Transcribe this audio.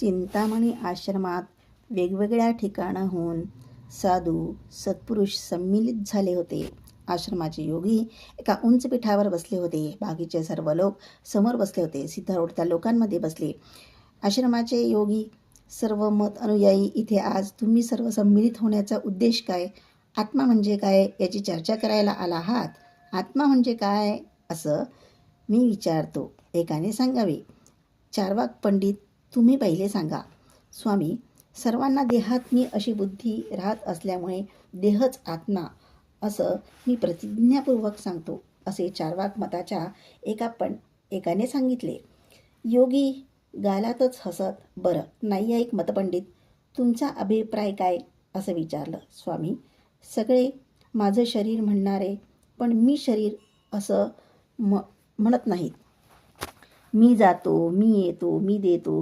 चिंतामणी आश्रमात वेगवेगळ्या ठिकाणाहून साधू सत्पुरुष संमिलित झाले होते. आश्रमाचे योगी एका उंच पीठावर बसले होते. बाकीचे सर्व लोक समोर बसले होते. सिद्धारूढ त्या लोकांमध्ये बसले. आश्रमाचे योगी सर्व मत अनुयायी, इथे आज तुम्ही सर्व संमिलित होण्याचा उद्देश काय? आत्मा म्हणजे काय याची चर्चा करायला आला आहात? आत्मा म्हणजे काय असं मी विचारतो, एकाने सांगावे. चार्वाक पंडित, तुम्ही पहिले सांगा. स्वामी, सर्वांना देहात मी अशी बुद्धी राहत असल्यामुळे देहच आत्मा असं मी प्रतिज्ञापूर्वक सांगतो, असे चार्वाक मताच्या एकाने सांगितले. योगी गालातच हसत, बरं नैयायिक मतपंडित, तुमचा अभिप्राय काय असं विचारलं. स्वामी, सगळे माझं शरीर म्हणणारे पण मी शरीर असं म्हणत नाहीत. मी जातो, मी येतो, मी देतो,